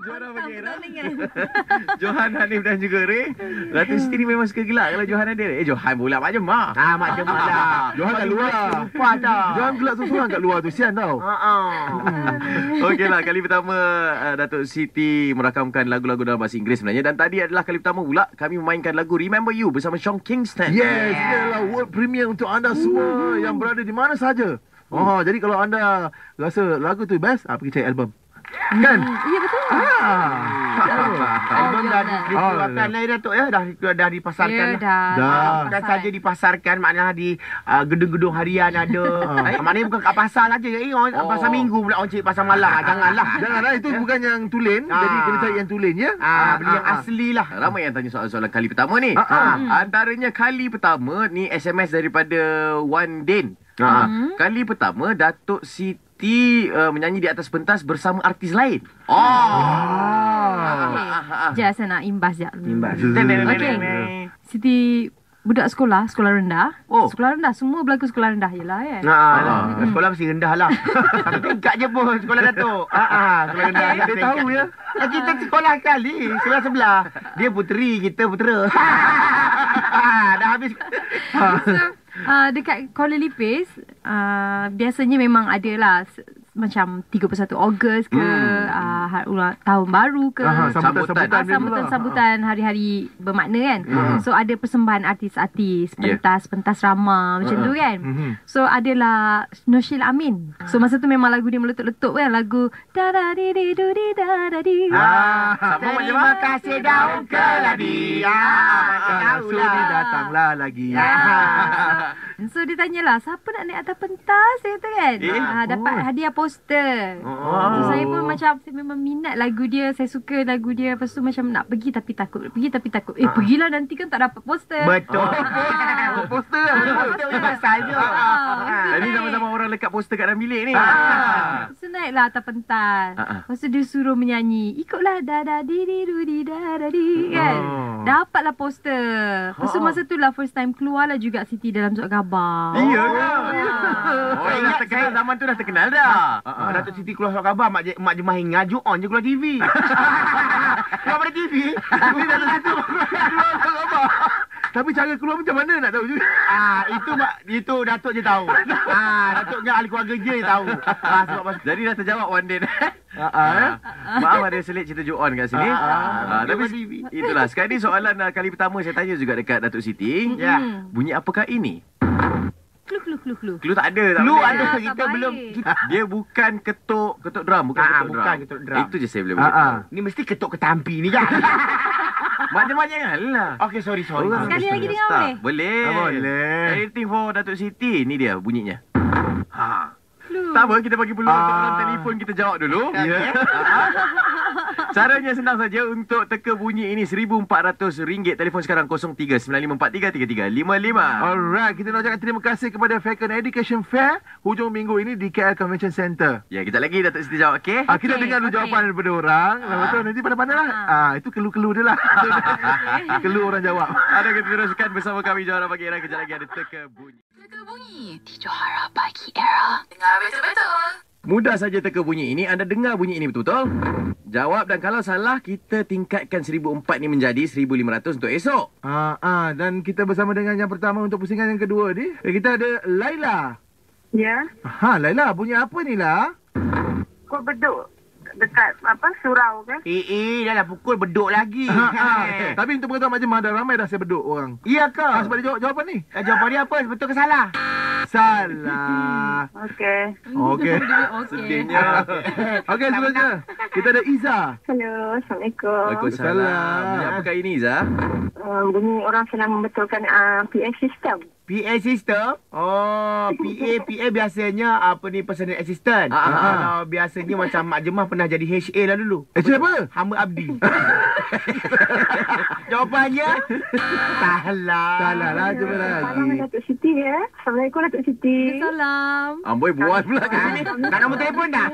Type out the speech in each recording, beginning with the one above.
Juara bagi Era. Johan, Hanif dan juga Ray. Datuk Siti ni memang suka gelak kalau Johan ada. Johan pula Mak Jemah. Mak Jemah lah. Johan kat luar. Lupa dah. Johan gelak seorang kat luar tu. Sian tau. Okeylah, kali pertama Datuk Siti merakamkan lagu-lagu dalam bahasa Inggeris sebenarnya. Dan tadi adalah kali pertama pula kami memainkan lagu Remember You bersama Sean Kingston. Yes, dia adalah world premiere untuk anda semua yang berada di mana saja. Jadi kalau anda rasa lagu tu best, pergi cari album. Kan? Ya, betul. Album dah dikeluarkan lah Datuk ya. Dah dipasarkan lah. Dah. Bukan saja dipasarkan, maknanya di gedung-gedung harian ada. Maknanya bukan kat pasar saja. Pasar minggu pula orang cari pasar malam. Janganlah. Janganlah, itu bukan yang tulen. Jadi kena cari yang tulen ya. Beli yang asli lah. Ramai yang tanya soalan-soalan kali pertama ni. Antaranya kali pertama ni SMS daripada Wan Din. Kali pertama Datuk Siti menyanyi di atas pentas bersama artis lain. Sekejap saya nak imbas sekejap. Okey. Siti budak sekolah rendah. Sekolah rendah, semua berlaku sekolah rendah je lah kan. Sekolah mesti rendah lah. Satu tingkat je pun sekolah Datuk. Sekolah rendah. Dia tahu ya. Kita sekolah kali. Sebelah-sebelah. Dia puteri, kita putera. Dah habis. Dekat Kuala Lipis, biasanya memang ada lah macam 31 Ogos ke, ulang tahun baru ke, sambutan hari-hari bermakna kan. So ada persembahan artis-artis, pentas ramah macam tu kan. So adalah Noshil Amin. So masa tu memang lagu dia meletup-letup kan, lagu da-da-di-di-du-di-da-da-di. Terima kasih daun keladi. Sudi datanglah lagi. So dia tanyalah, siapa nak naik atas pentas? Dia kata kan. Dapat hadiah poster. So saya pun macam, saya memang minat lagu dia. Saya suka lagu dia. Lepas tu macam nak pergi tapi takut. Pergilah nanti kan tak dapat poster. Betul. Poster pasal je. Jadi sama-sama orang lekat poster kat dalam bilik ni. So naiklah atas pentas. Lepas tu dia suruh menyanyi. Ikutlah da-da-di-di-du-di-da-da-di kan. Dapatlah poster. Lepas tu masa tu lah first time keluarlah juga Siti dalam surat khabar. Iya ke? Dah terkenal, zaman tu dah terkenal dah. Datuk Siti keluar surat khabar, Mak Jemah ingat on je keluar TV. Keluar pada TV. Tapi Datuk Siti keluar surat khabar. Tapi cara keluar macam mana nak tahu juga. Itu Datuk je tahu. Datuk dengan ahli keluarga je tahu. Jadi dah terjawab Wan Din. Maaf ada selit cerita Ju-on kat sini. Tapi itulah. Sekarang ni soalan kali pertama saya tanya juga dekat Datuk Siti. Bunyi apakah ini? Clue tak ada. Clue ada, kita belum. Dia bukan ketuk drum. Bukan ketuk drum. Itu je saya boleh buat. Ni mesti ketuk ketampi ni kan. Macam-macam lah. Okey, sorry. Sekali lagi dengar boleh? Boleh. Anything for Datuk Siti. Ni dia bunyinya. Tak apa, kita bagi peluang untuk orang telefon kita jawab dulu. Caranya senang saja untuk teka bunyi ini RM1,400. Telefon sekarang 0395433355. Alright, kita nak ucapkan terima kasih kepada Falcon Education Fair hujung minggu ini di KL Convention Center. Ya, kita lagi Datuk Siti jawab, okey? Kita dengar dulu jawapan daripada orang. Lepas tu nanti pandai-pandai lah. Itu kelu-kelu dia lah. Kelu orang jawab. Ada kita teruskan bersama kami Johara Pagi Era. Kejap lagi ada teka bunyi. Teka bunyi di Johara Pagi Era. Dengar betul-betul. Mudah saja teka bunyi ini. Anda dengar bunyi ini betul-betul? Jawab, dan kalau salah kita tingkatkan 1,004 ni menjadi 1,500 untuk esok. Dan kita bersama dengan yang pertama untuk pusingan yang kedua ni. Kita ada Laila. Ya. Laila, bunyi apa ni lah? Kau beduk dekat surau kan? Dah lah pukul beduk lagi. Tapi untuk pengetahuan Mak Jemah, dah ramai dah saya beduk orang. Iya ke? Sebab dia jawab jawapan ni. Jawapan dia apa? Betul ke salah? Salah. Okey. Sedihnya. Okey, seterusnya. Kita ada Iza. Hello, Assalamualaikum. Waalaikumsalam. Bunyi apakah ini, Iza? Bunyi orang sedang membetulkan PA system. PA system? PA biasanya personal assistant. Kalau biasanya macam Mak Jemah pernah jadi HA lah dulu. HA apa? Hamba abdi. Jawapannya salah lah, cuba lagi. Salam Datuk Siti ya. Assalamualaikum Datuk Siti. Salam. Amboi buat pula kat sini. Nak nombor telefon dah?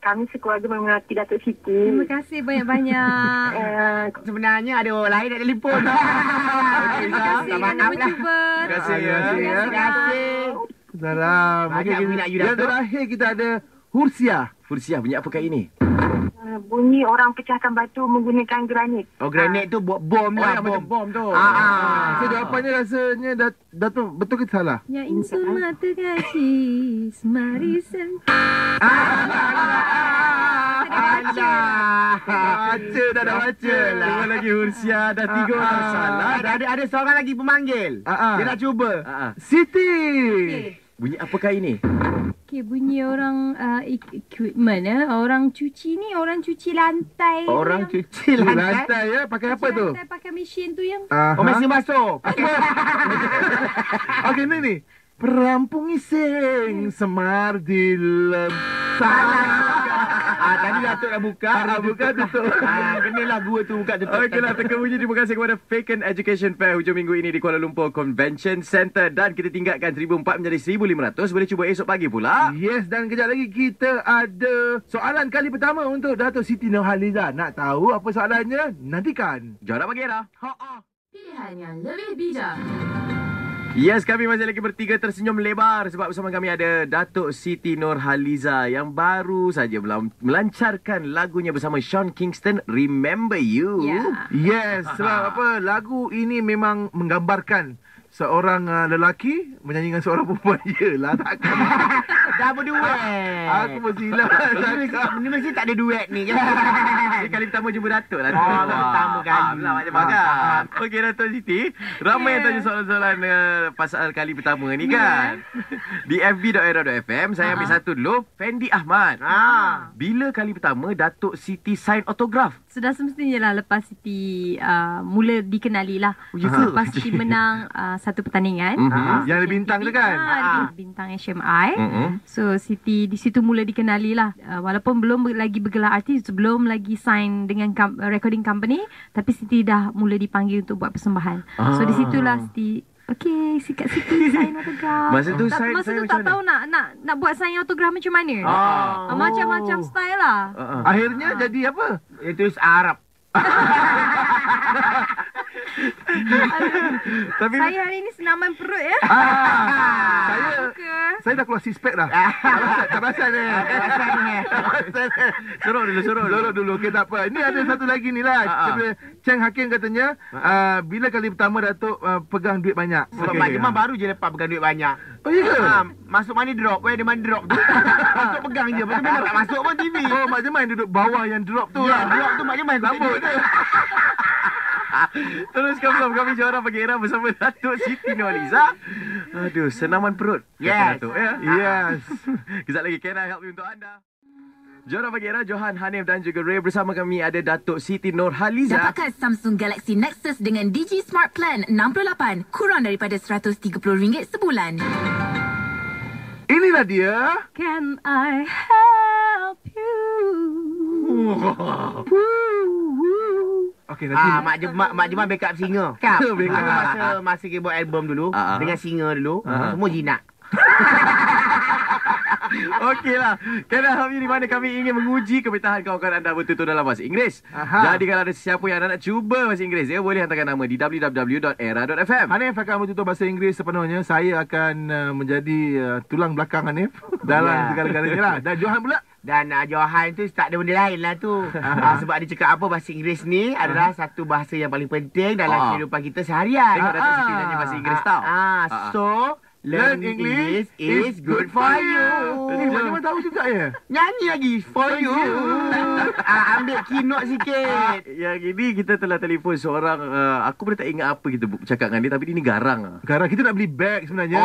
Kami sekeluarga memengerti Datuk Siti. Terima kasih banyak-banyak. Sebenarnya ada orang lain nak telefon. Terima kasih kerana mencuba. Terima kasih ya. Terima kasih. Salam. Banyak minat you, Yang Datuk. terakhir kita ada Hursia. Fursiah, bunyi apakah ini? bunyi orang pecahkan batu menggunakan granit. Oh, granit tu buat bom lah. Macam bom tu. So jawapannya rasanya Datuk betul ke salah? Ya insun mata kasih, mari Baca dah baca lah. Dua lagi Hursia, dah 3 orang salah. Ada seorang lagi pemanggil. Dia nak cuba. Siti. Bunyi apakah ini? Okay, bunyi orang equipment orang cuci ni, orang cuci lantai. Orang cuci Lantai ya, pakai apa tu? Lantai pakai mesin tu yang Oh, mesin basuh. Okey, ni. Perampung iseng semar di lem. Tadi Datuk dah buka. Buka tutup. Kenalah gua tu buka tutup. Okeylah, teka bunyi. Terima kasih kepada Faken Education Fair hujung minggu ini di Kuala Lumpur Convention Center. Dan kita tingkatkan 1,400 menjadi 1,500. Boleh cuba esok pagi pula. Yes, dan kejap lagi kita ada soalan kali pertama untuk Datuk Siti Nurhaliza. Nak tahu apa soalannya? Nantikan. Jom bagi era. Pilihan yang lebih bijak. Yes, kami masih lagi bertiga tersenyum lebar sebab bersama kami ada Datuk Siti Nurhaliza yang baru saja melancarkan lagunya bersama Sean Kingston, Remember You. Yes, sebab apa? Lagu ini memang menggambarkan seorang lelaki menyanyi dengan seorang perempuan. Yelah, takkan. Dah berduet. Aku mesti hilang. Ni mesti tak ada duet ni. Ini kali pertama jumpa Datuk lah. Pertama kali. Macam mana? Okey, Datuk Siti. Ramai yang tanya soalan-soalan pasal kali pertama ni kan. Di fb.era.fm, saya ambil satu dulu. Fendi Ahmad. Bila kali pertama Datuk Siti sign autograf? sudah semestinya lah lepas Siti mula dikenali lah. Lepas Siti menang satu pertandingan. Yang ada bintang tu kan? Bintang HMI. So Siti di situ mula dikenali lah. Walaupun belum lagi bergelar artis, belum lagi sign dengan recording company, tapi Siti dah mula dipanggil untuk buat persembahan. So di situlah Siti, okey, sikat Siti sign autograf. Masa tu tak tahu nak buat sign autograf macam mana. Macam-macam style lah. Akhirnya jadi apa? Dia tulis Arab. Tapi Saya hari ni senaman perut ya. Saya dah keluar six pack dah. Tak pasal ni. Sorok dulu. Okey, tak apa. Ini ada satu lagi ni lah. Cheng Hakim katanya, bila kali pertama Datuk pegang duit banyak? Sebab Mak Jemah baru je lepas pegang duit banyak. Oh iya ke? Masuk money drop. Ada money drop tu. Masuk pegang je. Lepas tu memang tak masuk pun TV. Oh, Mak Jemah yang duduk bawah yang drop tu lah. Drop tu Mak Jemah yang rambut tu. teruskan bersama kami Johara Pagi Era bersama Datuk Siti Nurhaliza. Aduh, senaman perut. Yes. Datuk, ya? Yes. Kejap lagi, can I help you untuk anda? Johara Pagi Era, Johan, Hanif dan juga Ray bersama kami ada Datuk Siti Nurhaliza. Dapatkan Samsung Galaxy Nexus dengan Digi Smart Plan 68 kurang daripada RM130 sebulan. Inilah dia. Can I help you? Okey, nanti Mak Jemah backup singer. Masa kita buat album dulu dengan singer dulu, semua jinak. Okeylah. Can I help you di mana kami ingin menguji kepintahan kawan-kawan anda bertutur dalam bahasa Inggeris. Jadi kalau ada sesiapa yang nak cuba bahasa Inggeris, dia boleh hantarkan nama di www.era.fm. Hanif akan bertutur bahasa Inggeris sepenuhnya. Saya akan menjadi tulang belakang Hanif dalam segala-galanya lah. Dan Johan pula. Dan Johan tu tak ada benda lain lah tu. Sebab dia cakap apa, bahasa Inggeris ni adalah satu bahasa yang paling penting dalam kehidupan kita seharian. Tengok Datuk Siti nyanyi bahasa Inggeris tau. So learn English is good for you. Macam tahu juga ya? Nyanyi lagi for you. Ambil keynote sikit. Yang ini kita telah telefon seorang, aku pun tak ingat apa kita cakap dengan dia, tapi dia ni garang. Garang, kita nak beli bag sebenarnya.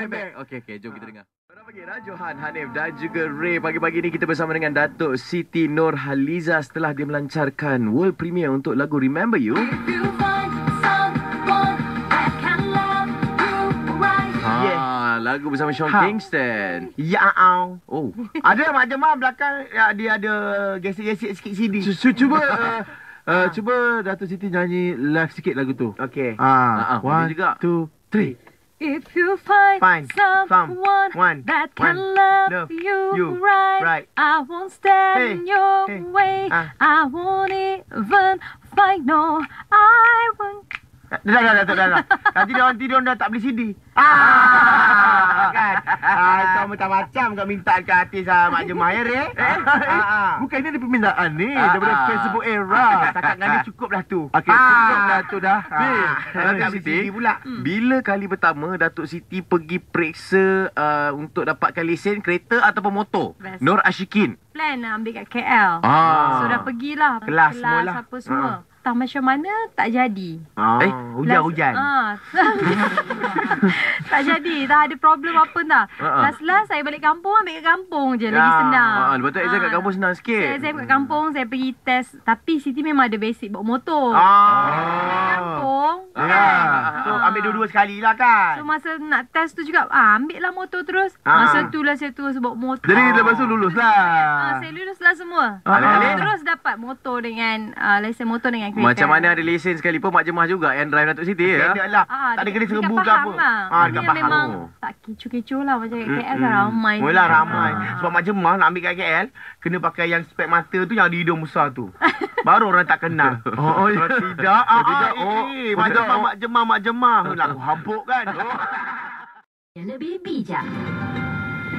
Bag. Okey, jom kita dengar. Selamat pagi Johan, Hanif dan juga Ray. Pagi-pagi ni kita bersama dengan Datuk Siti Nurhaliza setelah dia melancarkan world premiere untuk lagu Remember You. Lagu bersama Sean Kingston. Ya. Oh. Ada Mak Jemah belakang, dia ada gesek-gesek sikit CD. Cuba Datuk Siti nyanyi live sikit lagu tu. Okey. 1, 2, 3. If you find someone that can love you right, I won't stand in your way. I won't even fight, no, I won't. Dah, Datuk, dah. Nanti dia orang tidur dah tak beli CD. Kan? Kau macam-macam kau minta ke artis Mak Jemah ya, Rek? Bukan ini ada permintaan ni daripada Facebook era. Takat dengan dia cukup dah tu. Okey, cukup dah tu dah. Datuk Siti pula. Bila kali pertama Datuk Siti pergi periksa untuk dapatkan lesen kereta ataupun motor? Best. Nur Ashikin. Plan nak ambil kat KL. So dah pergilah. Kelas semualah. apa semua. Tak macam mana tak jadi. Hujan-hujan. Tak jadi. Tak ada problem apa dah. Last saya balik kampung, ambil kat kampung je. Lagi senang. Lepas tu exam kat kampung senang sikit. Saya kat kampung, saya pergi test. Tapi Siti memang ada basic bawa motor. Kampung. So ambil dua-dua sekali lah kan. So masa nak test tu juga, ambil lah motor terus. Masa tu lah saya terus bawa motor. Jadi lepas tu lulus lah. Saya lulus lah semua. Terus dapat motor dengan lesen motor dengan kereta. Macam mana ada lesen sekalipun Mak Jemah juga yang drive Datuk Siti ya? Lah. Tak ada kena serbu ke apa. Dia memang tak kecoh-kecoh lah. Macam kat KL kan ramai. Mula ramai. Sebab Mak Jemah nak ambil kat KL, kena pakai yang spek mata tu yang ada hidung besar tu. Baru orang tak kenal. Kalau tidak, Mak Jemah. Nak aku habuk kan. Yang lebih bijak.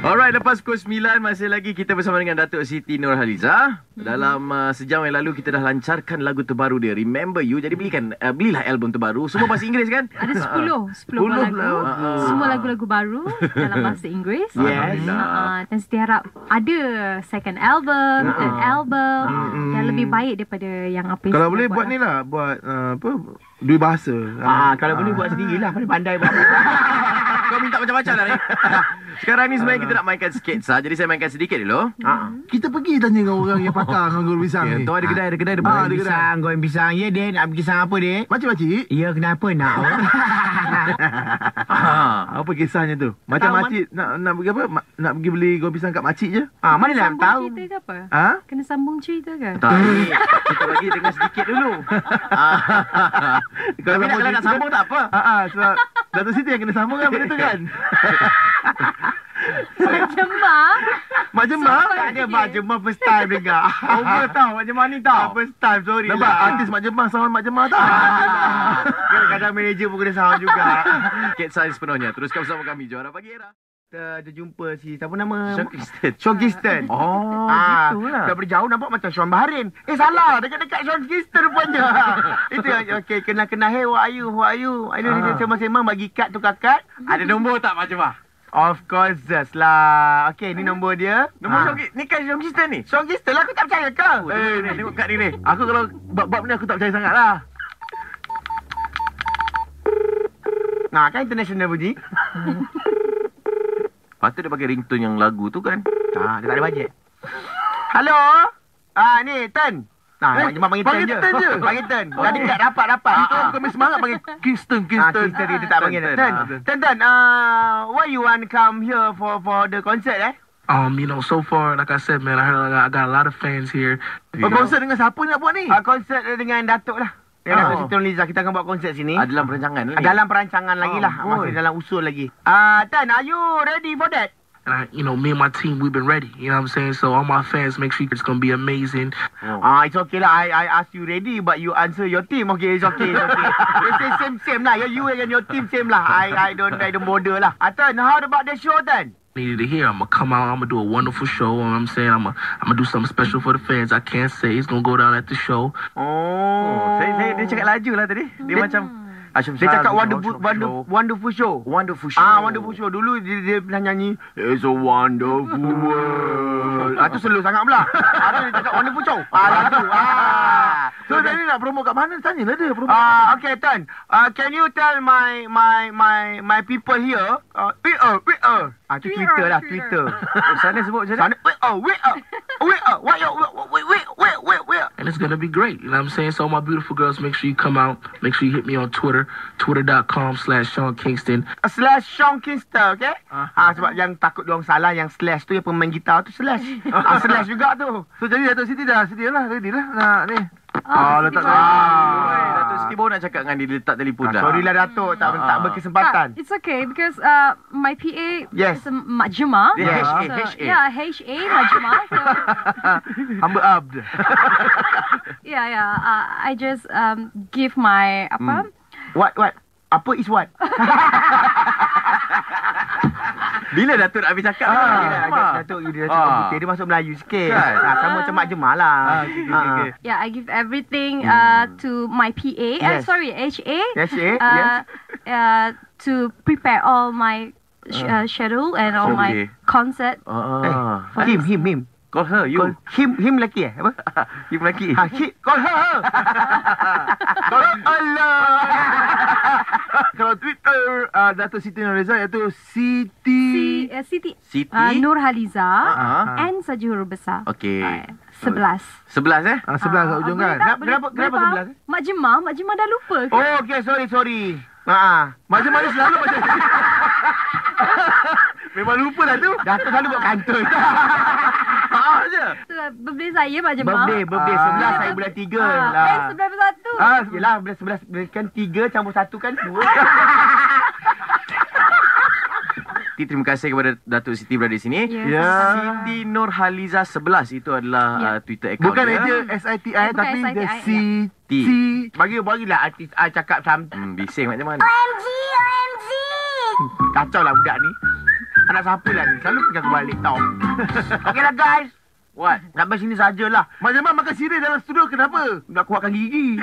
Alright, lepas pukul 9 masih lagi kita bersama dengan Datuk Siti Nurhaliza. Dalam sejam yang lalu kita dah lancarkan lagu terbaru dia, Remember You. Jadi belilah album terbaru. Semua bahasa Inggeris kan? Ada 10 lagu. Semua lagu-lagu baru dalam bahasa Inggeris. Yes. Dan Siti harap ada second album, third album yang lebih baik daripada yang apa yang Kalau Siti boleh buat ni lah, buat dua bahasa. Kalau boleh buat sendirilah. Pandai buat. Kau minta macam-macam dah ni. Sekarang ni sebenarnya kita nak mainkan sketsa. Jadi saya mainkan sedikit dulu. Kita pergi tanya dengan orang yang pakar dengan goreng pisang ni. Tu ada kedai Goreng pisang. Ya, Dek. Nak pergi pisang apa, Dek? Makcik-makcik, Ya, kenapa nak? apa kisahnya tu? Macam Tahu, makcik nak pergi apa? Nak pergi beli goreng pisang kat makcik je? Mana nak Sambung tahu? cerita ke apa? Ha? Kena sambung cerita ke? Tak, ni kita bagi dengar sedikit dulu. Tapi kalau nak sambung tak apa. Sebab Datuk Siti yang kena sambung kan benda tu kan? Mak Jemah? Tak ada Mak Jemah first time dengar. Over tau Mak Jemah ni tau. First time, sorry Nampak artis Mak Jemah sama Mak Jemah tau. Kadang-kadang manager pun kena sound juga. Sketsa sepenuhnya. Teruskan bersama kami. Juara Pagi Era. Kita jumpa siapa nama? Sean Kirsten. Gitulah. Daripada jauh nampak macam Sean Baharin. Salah. Dekat-dekat Sean Kirsten rupanya. Itu yang okay, kenal-kenal. Hey, what are you? Ini sembang-sembang bagi kad tu kakak. Ada nombor tak Mak Jemah? Of course lah. Okay, ni nombor dia. Nombor Sean Kirsten. Ni kan Sean Kirsten ni? Sean Kirsten lah, aku tak percaya ke? Ni tengok kad ni. Aku kalau bab ni aku tak percaya sangat lah. Kan international bunyi. Patut dia pakai ringtone yang lagu tu kan? Dia tak ada bajet. Hello? Ni, Ten. Mak Jemah panggil Ten je. Panggil Ten. Dah dekat rapat. Itu kami semangat panggil Kirsten. Kirsten dia tak panggil Ten. Why you want come here for the concert So far, like I said, man, I got a lot of fans here. Konsert dengan siapa nak buat ni? Konsert dengan Datuk lah. Datuk Siti Nurhaliza, kita akan buat konsert sini. Dalam perancangan lagi? Dalam perancangan lagi lah. Masih dalam usul lagi. Ten, are you ready for that? And me and my team, we've been ready. You know what I'm saying? So all my fans, make sure it's going to be amazing. It's okay lah. I ask you ready, but you answer your team. Okay, it's okay. It's same lah. You and your team same lah. I don't bother lah. Ten, how about the show then? Needed to hear. I'm gonna come out. I'm gonna do a wonderful show. You know what I'm saying? I'm gonna do something special for the fans. I can't say. It's gonna go down at the show. Dia cakap laju lah tadi. Dia macam Dia cakap wonderful show. Wonderful show. Wonderful show. Dulu dia pernah nyanyi It's a wonderful world. Tu slow sangat pula. Dia cakap wonderful show. So tadi nak promo kat mana? Tanyalah dia promo. Okay, Tan. Can you tell my people here? Tu Twitter lah, Twitter. Sana sebut macam mana? Wait. And it's gonna be great. You know what I'm saying? So all my beautiful girls, make sure you come out. Make sure you hit me on Twitter. Twitter.com/Sean Kingston. /Sean Kingston, okay? Sebab yang takut diorang salah, yang slash tu, yang pemain gitar tu slash. Slash juga tu. So jadi Datuk Siti dah sedia lah. Ready lah nak ni. Letak Datuk Siti baru nak cakap dengan dia letak telefon dah. Sorry lah Datuk, tak berkesempatan. It's okay because my PA Yes. is Mak Jemah. H.A. Yeah, H.A. Mak Jemah. So, Hamba abd. I just give my What? Apa is what? Bila Datuk nak habis cakap? Datuk dia masuk Melayu sikit. Sama macam Mak Jemah lah. Okay. Yeah, I give everything to my PA. Yes. HA. Yes. To prepare all my schedule and all my concert. Him. Call her, you. Him lelaki apa? Him lelaki. Call her. Allah. Kalau Twitter Datuk Siti Nurhaliza iaitu Siti Nurhaliza and saja huruf besar. Okey. 11. 11 11 ujung kan. Kenapa 11? Mak Jemah dah lupa ke? Oh, okey, sorry. Mak Jemah ni selalu macam memang lupa dah tu. Datuk selalu buat kantoi. je. Birthday saya Mak Jemah. Birthday 11 saya bulan 3 lah. 11 Yelah, 11 kan 3 campur 1 kan 2. Terima kasih kepada Datuk Siti berada di sini. Ya. Siti Nurhaliza 11 itu adalah Twitter account Bukan dia. dia SITI tapi SITI, dia T. Bagilah artis I cakap something. Bising macam mana? OMG. Kacau lah budak ni. Anak siapa lah ni? Selalu pergi aku balik tau. Okey lah guys. What? Sampai sini sajalah. Mak Jemah makan sirih dalam studio kenapa? Nak kuatkan gigi.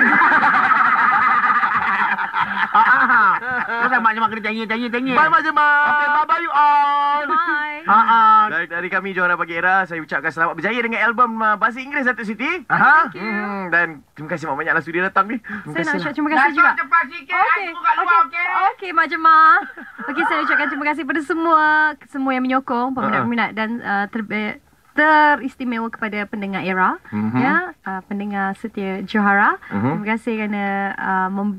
Kenapa Mak Jemah kena tanya. Bye Mak Jemah. Okay, bye you all. Bye. Dari kami Johara Pagi Era, saya ucapkan selamat berjaya dengan album bahasa Inggeris Datuk Siti. Dan terima kasih banyak-banyaklah sudi datang ni. Saya nak ucap terima kasih juga. Cepat sikit. Aku kat luar, okey? Okey, Mak Jemah. Okey, saya ucapkan terima kasih kepada semua yang menyokong, peminat-peminat dan teristimewa kepada pendengar Era, pendengar setia Johara. Terima kasih kerana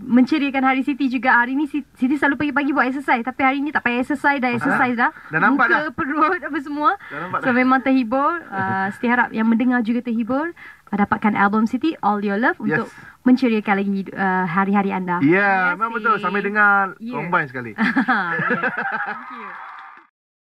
menceriakan hari Siti juga. Hari ni Siti selalu pagi-pagi buat exercise, tapi hari ni tak payah exercise dah. Dah nampak muka, dah. perut apa semua. So dah. memang terhibur. Siti harap yang mendengar juga terhibur. Dapatkan album Siti All Your Love untuk menceriakan lagi hari-hari anda. Ya, memang betul. Sambil dengar Yeah. combine sekali. Thank you.